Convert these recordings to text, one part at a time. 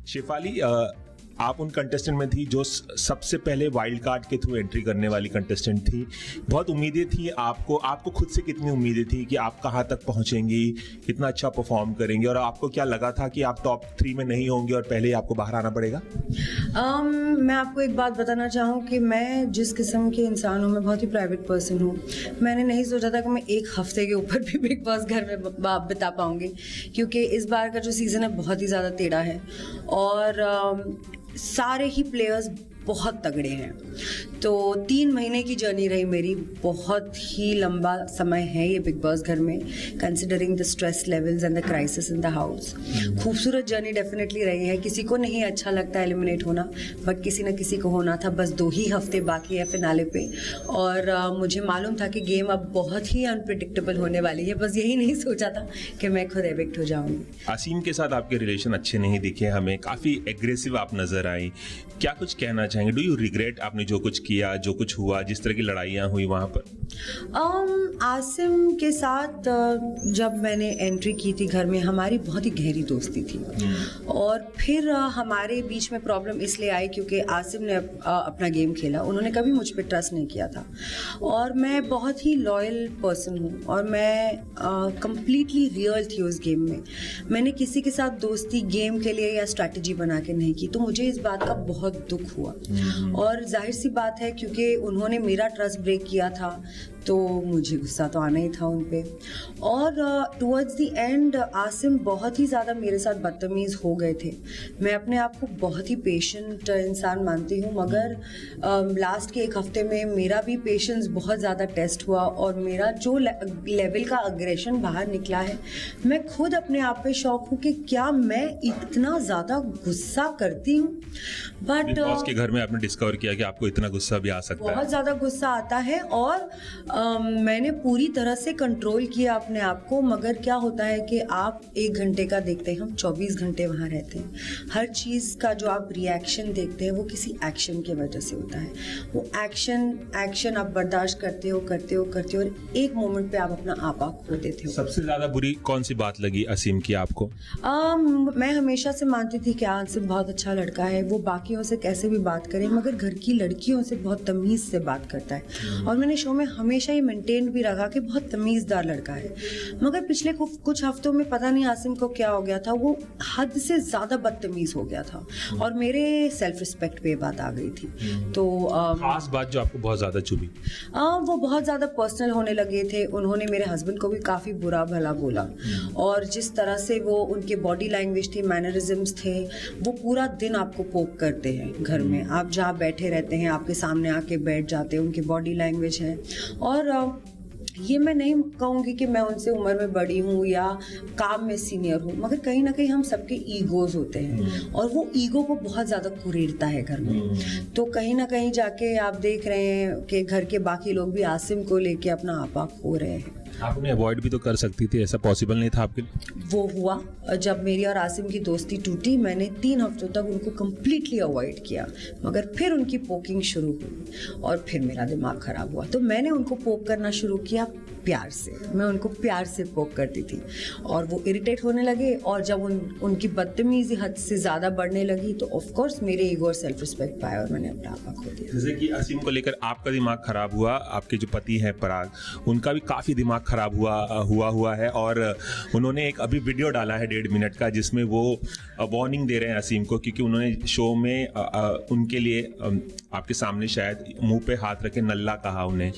शेफाली, आप उन कंटेस्टेंट में थी जो सबसे पहले वाइल्ड कार्ड के थ्रू एंट्री करने वाली कंटेस्टेंट थी। बहुत उम्मीदें थी आपको खुद से कितनी उम्मीदें थी कि आप कहाँ तक पहुँचेंगी, कितना अच्छा परफॉर्म करेंगे, और आपको क्या लगा था कि आप टॉप 3 में नहीं होंगे और पहले ही आपको बाहर आना पड़ेगा? मैं आपको एक बात बताना चाहूँ कि मैं जिस किस्म के इंसान हूँ, मैं बहुत ही प्राइवेट पर्सन हूँ। मैंने नहीं सोचा था कि मैं एक हफ्ते के ऊपर भी बिग बॉस घर में बिता पाऊँगी, क्योंकि इस बार का जो सीज़न है बहुत ही ज़्यादा टेढ़ा है और सारे ही प्लेयर्स बहुत तगड़े हैं। तो 3 महीने की जर्नी रही मेरी, बहुत ही लंबा समय है ये बिग बॉस घर में, considering the stress levels and the crisis in the house. खूबसूरत जर्नी डेफिनेटली रही है। किसी को नहीं अच्छा लगता एलिमिनेट होना, बट किसी न किसी को होना था। बस 2 ही हफ्ते बाकी है फिनाले पे, और मुझे मालूम था कि गेम अब बहुत ही अनप्रिडिक्टेबल होने वाली है। बस यही नहीं सोचा था कि मैं खुद एविक्ट हो जाऊंगी। आसिम के साथ आपके रिलेशन अच्छे नहीं दिखे हमें, काफ़ी एग्रेसिव आप नज़र आई। क्या कुछ कहना चाहेंगे? डू यू रिग्रेट आपने जो कुछ किया, जो कुछ हुआ, जिस तरह की लड़ाइयाँ हुई वहाँ पर? आसिम के साथ जब मैंने एंट्री की थी घर में, हमारी बहुत ही गहरी दोस्ती थी। और फिर हमारे बीच में प्रॉब्लम इसलिए आई क्योंकि आसिम ने अपना गेम खेला। उन्होंने कभी मुझ पर ट्रस्ट नहीं किया था, और मैं बहुत ही लॉयल पर्सन हूँ, और मैं कंप्लीटली रियल थी उस गेम में। मैंने किसी के साथ दोस्ती गेम के लिए या स्ट्रैटेजी बना के नहीं की, तो मुझे इस बात का बहुत दुख हुआ। और जाहिर सी बात है, क्योंकि उन्होंने मेरा ट्रस्ट ब्रेक किया था, तो मुझे गुस्सा तो आना ही था उन पे। और टुवर्ड्स द एंड आसिम बहुत ही ज़्यादा मेरे साथ बदतमीज़ हो गए थे। मैं अपने आप को बहुत ही पेशेंट इंसान मानती हूँ, मगर लास्ट के 1 हफ्ते में मेरा भी पेशेंस बहुत ज़्यादा टेस्ट हुआ, और मेरा जो लेवल का अग्रेशन बाहर निकला है, मैं खुद अपने आप पे शौक हूँ कि क्या मैं इतना ज़्यादा गुस्सा करती हूँ। बट बॉस के घर में आपने डिस्कवर किया कि आपको इतना गुस्सा भी आ सकता है। बहुत ज़्यादा गुस्सा आता है, और मैंने पूरी तरह से कंट्रोल किया अपने आप को। मगर क्या होता है कि आप 1 घंटे का देखते हैं, हम 24 घंटे वहाँ रहते हैं। हर चीज़ का जो आप रिएक्शन देखते हैं वो किसी एक्शन की वजह से होता है। वो एक्शन आप बर्दाश्त करते हो, और एक मोमेंट पे आप अपना आपा खो देते हो। सबसे ज़्यादा बुरी कौन सी बात लगी असीम की आपको? मैं हमेशा से मानती थी कि आसिम बहुत अच्छा लड़का है, वो बाकियों से कैसे भी बात करे, मगर घर की लड़कियों से बहुत तमीज़ से बात करता है। और मैंने शो में हमेशा ये मेंटेन भी रखा कि बहुत तमीज़दार लड़का है। मगर पिछले कुछ हफ्तों में पता नहीं आसिम को क्या हो गया था, वो हद से ज़्यादा बदतमीज़ हो गया था, और मेरे सेल्फ रिस्पेक्ट पे बात आ गई थी। तो खास बात जो आपको बहुत ज़्यादा चुभी? वो बहुत ज़्यादा पर्सनल होने लगे थे। उन्होंने मेरे हस्बैंड को भी काफ़ी बुरा भला बोला, और जिस तरह से वो उनके बॉडी लैंग्वेज थी, मैनरिज्म्स थे, वो पूरा दिन आपको पोक करते हैं घर में। आप जहाँ बैठे रहते हैं, आपके सामने आके बैठ जाते हैं, उनकी बॉडी लैंग्वेज है। और ये मैं नहीं कहूँगी कि मैं उनसे उम्र में बड़ी हूँ या काम में सीनियर हूँ, मगर कहीं ना कहीं हम सबके ईगोज होते हैं, और वो ईगो को बहुत ज़्यादा कुरेदता है घर में। तो कहीं ना कहीं जाके आप देख रहे हैं कि घर के बाकी लोग भी आसिम को लेके अपना आपा खो रहे हैं। आप उन्हें अवॉइड भी तो कर सकती थी, ऐसा पॉसिबल नहीं था आपके लिए? वो हुआ जब मेरी और आसिम की दोस्ती टूटी। मैंने 3 हफ्तों तक उनको कम्प्लीटली अवॉइड किया, मगर फिर उनकी पोकिंग शुरू हुई, और फिर मेरा दिमाग ख़राब हुआ। तो मैंने उनको पोक करना शुरू किया प्यार से। मैं उनको प्यार से पोक करती थी, और वो इरिटेट होने लगे। और जब उनकी बदतमीजी हद से ज़्यादा बढ़ने लगी, तो ऑफकोर्स मेरे ईगो और सेल्फ रिस्पेक्ट पाया, और मैंने अपना आपा खो दिया। जैसे कि असीम को लेकर आपका दिमाग खराब हुआ, आपके जो पति हैं पराग, उनका भी काफ़ी दिमाग खराब हुआ है, और उन्होंने एक अभी वीडियो डाला है 1.5 मिनट का, जिसमें वो वार्निंग दे रहे हैं असीम को, क्योंकि उन्होंने शो में उनके लिए आपके सामने शायद मुंह पे हाथ रखे नल्ला कहा उन्हें,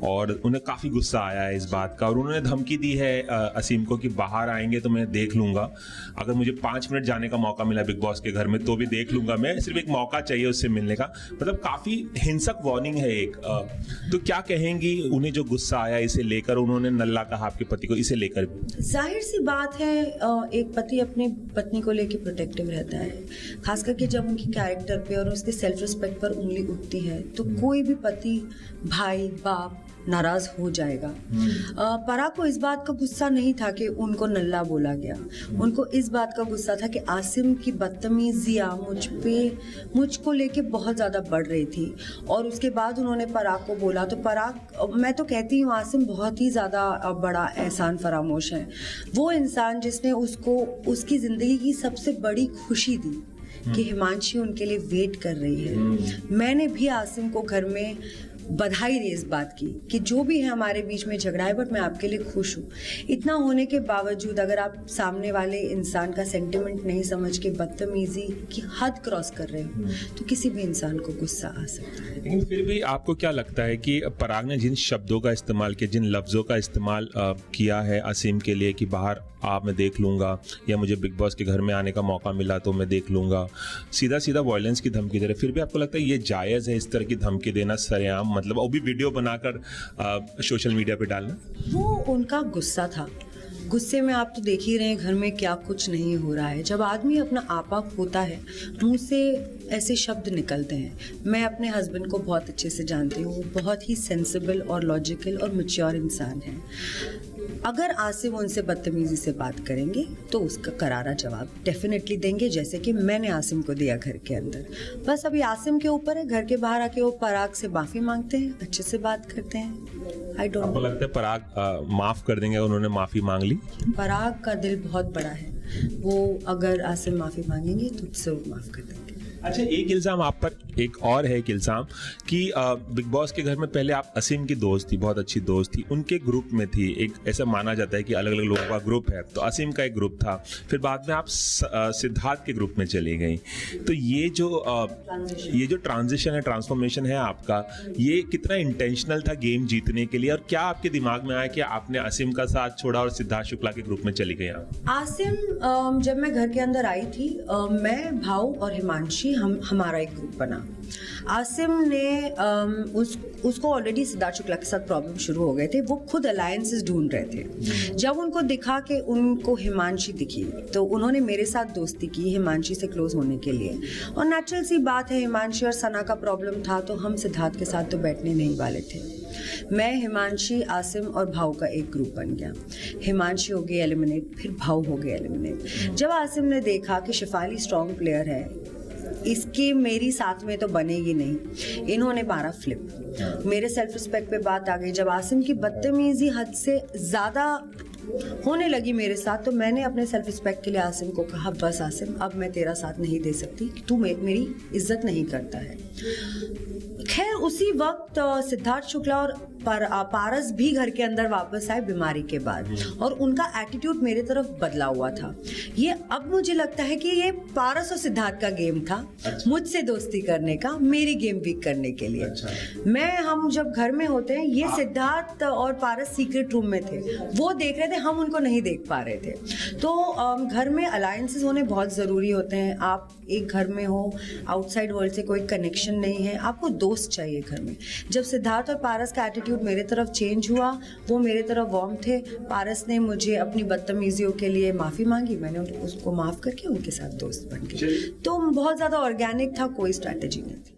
और उन्हें काफ़ी गुस्सा आया है इस बात का। और उन्होंने धमकी दी है असीम को कि बाहर आएंगे तो मैं देख लूँगा, अगर मुझे 5 मिनट जाने का मौका मिला बिग बॉस के घर में तो भी देख लूँगा, मैं सिर्फ एक मौका चाहिए उससे मिलने का। मतलब काफ़ी हिंसक वार्निंग है एक। तो क्या कहेंगी उन्हें जो गुस्सा आया इसे लेकर, उन्होंने नल्ला कहा आपके पति को, इसे लेकर भी? जाहिर सी बात है, एक पति अपने पत्नी को लेके प्रोटेक्टिव रहता है, खास करके जब उनकी कैरेक्टर पे और उसके सेल्फ रिस्पेक्ट पर उंगली उठती है, तो कोई भी पति, भाई, बाप नाराज हो जाएगा। पराग को इस बात का गुस्सा नहीं था कि उनको नल्ला बोला गया, उनको इस बात का गुस्सा था कि आसिम की बदतमीजियाँ मुझको लेके बहुत ज़्यादा बढ़ रही थी। और उसके बाद उन्होंने पराग को बोला, तो पराग, मैं तो कहती हूँ आसिम बहुत ही ज़्यादा बड़ा एहसान फरामोश है। वो इंसान जिसने उसको उसकी ज़िंदगी की सबसे बड़ी खुशी दी कि हिमांशी उनके लिए वेट कर रही है। मैंने भी आसिम को घर में बधाई दी इस बात की कि जो भी है हमारे बीच में झगड़ा है बट मैं आपके लिए खुश हूँ। इतना होने के बावजूद अगर आप सामने वाले इंसान का सेंटिमेंट नहीं समझ के बदतमीजी की हद क्रॉस कर रहे हो तो किसी भी इंसान को गुस्सा आ सकता है। लेकिन फिर भी आपको क्या लगता है कि पराग ने जिन शब्दों का इस्तेमाल किया, जिन लफ्ज़ों का इस्तेमाल किया है असीम के लिए कि बाहर आप मैं देख लूँगा या मुझे बिग बॉस के घर में आने का मौका मिला तो मैं देख लूँगा, सीधा सीधा वायलेंस की धमकी दे रहे, फिर भी आपको लगता है ये जायज़ है इस तरह की धमकी देना सरेआम, मतलब वो भी वीडियो बनाकर सोशल मीडिया पे डालना? वो उनका गुस्सा था। गुस्से में आप तो देख ही रहे हैं घर में क्या कुछ नहीं हो रहा है। जब आदमी अपना आपा खोता है मुंह से ऐसे शब्द निकलते हैं। मैं अपने हस्बैंड को बहुत अच्छे से जानती हूँ, वो बहुत ही सेंसिबल और लॉजिकल और मैच्योर इंसान है। अगर आसिम उनसे बदतमीजी से बात करेंगे तो उसका करारा जवाब डेफिनेटली देंगे, जैसे कि मैंने आसिम को दिया घर के अंदर। बस अभी आसिम के ऊपर है, घर के बाहर आके वो पराग से माफी मांगते हैं, अच्छे से बात करते हैं। आई डोंट आपको लगता है पराग माफ कर देंगे? उन्होंने माफी मांग ली। पराग का दिल बहुत बड़ा है, वो अगर आसिम माफी मांगेंगे तो जरूर माफ कर देंगे। अच्छा, एक इल्ज़ाम आप पर एक और है एक इल्ज़ाम कि बिग बॉस के घर में पहले आप असीम की दोस्त थी, बहुत अच्छी दोस्त थी, उनके ग्रुप में थी। एक ऐसा माना जाता है कि अलग अलग लोगों का ग्रुप है, तो असीम का एक ग्रुप था, फिर बाद में आप सिद्धार्थ के ग्रुप में चली गई। तो ये जो ट्रांजिशन है, ट्रांसफॉर्मेशन है आपका, ये कितना इंटेंशनल था गेम जीतने के लिए, और क्या आपके दिमाग में आया कि आपने असीम का साथ छोड़ा और सिद्धार्थ शुक्ला के ग्रुप में चली गई आप? आसिम जब मैं घर के अंदर आई थी, मैं, भाऊ और हिमांशी हमारा एक ग्रुप बना। आसिम ने उसको ऑलरेडी सिद्धार्थ शुक्ला के साथ प्रॉब्लम शुरू हो गए थे। वो खुद अलायंसेस ढूंढ रहे थे। जब उनको दिखा कि उनको हिमांशी दिखी तो उन्होंने मेरे साथ दोस्ती की हिमांशी से क्लोज होने के लिए। और नेचुरल सी बात है, हिमांशी और सना का प्रॉब्लम था तो हम सिद्धार्थ के साथ तो बैठने नहीं वाले थे। मैं, हिमांशी, आसिम और भाऊ का एक ग्रुप बन गया। हिमांशी हो गई एलिमिनेट, फिर भाऊ हो गए एलिमिनेट। जब आसिम ने देखा कि शिफाली स्ट्रॉन्ग प्लेयर है, इसके मेरी साथ में तो बनेगी नहीं, इन्होंने मारा फ्लिप। मेरे सेल्फ रिस्पेक्ट पे बात आ गई। जब आसिम की बदतमीजी हद से ज्यादा होने लगी मेरे साथ, तो मैंने अपने सेल्फ रिस्पेक्ट के लिए आसिम को कहा, बस आसिम, अब मैं तेरा साथ नहीं दे सकती, तू मेरी इज्जत नहीं करता है। खैर उसी वक्त सिद्धार्थ शुक्ला और पारस भी घर के अंदर वापस आए बीमारी के बाद, और उनका एटीट्यूड मेरे तरफ बदला हुआ था। ये अब मुझे लगता है कि ये पारस और सिद्धार्थ का गेम था। अच्छा। मुझसे दोस्ती करने का, मेरी गेम वीक करने के लिए। अच्छा। हम जब घर में होते हैं, ये सिद्धार्थ और पारस सीक्रेट रूम में थे, वो देख रहे थे, हम उनको नहीं देख पा रहे थे। तो घर में अलायंसेस होने बहुत जरूरी होते हैं। आप एक घर में हो, आउटसाइड वर्ल्ड से कोई कनेक्शन नहीं है, आपको दोस्त चाहिए घर में। जब सिद्धार्थ और पारस का एटीट्यूड मेरे तरफ चेंज हुआ, वो मेरे तरफ वार्म थे। पारस ने मुझे अपनी बदतमीजियों के लिए माफी मांगी, मैंने उसको माफ करके उनके साथ दोस्त बन गई। तो बहुत ज्यादा ऑर्गेनिक था, कोई स्ट्रैटेजी नहीं थी।